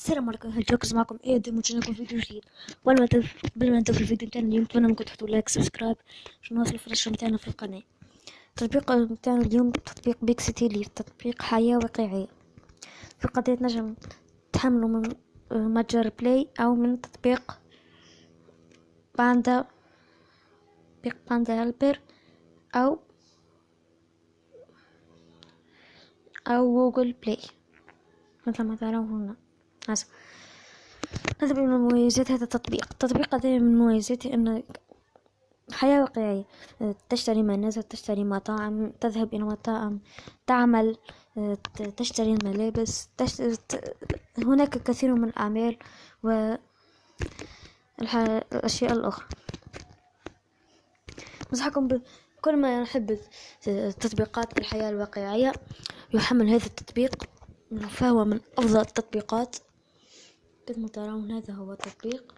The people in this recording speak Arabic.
السلام عليكم، هالجوكس معكم اياد ومجينا لكم فيديو جديد. قبل ما نبدأ في الفيديو متاعنا اليوم نتمنى منكم تحطوا لايك سبسكرايب عشان نوصلوا في النشر متاعنا في القناة. التطبيق متاعنا اليوم تطبيق بيك سيتي ليف، تطبيق حياة واقعية. في القضية نجم تحملوا من متجر بلاي أو من تطبيق باندا هيلبر أو جوجل بلاي مثل ما ترون هنا. هذا من مميزات هذا التطبيق هذا من مميزاته أن حياة واقعية. تشتري منازل، تشتري مطاعم، تذهب إلى مطاعم، تعمل، تشتري الملابس، هناك كثير من الأعمال والأشياء الأخرى. نصحكم بكل ما يحب تطبيقات الحياة الواقعية يحمل هذا التطبيق، فهو من أفضل التطبيقات. كما ترون هذا هو التطبيق.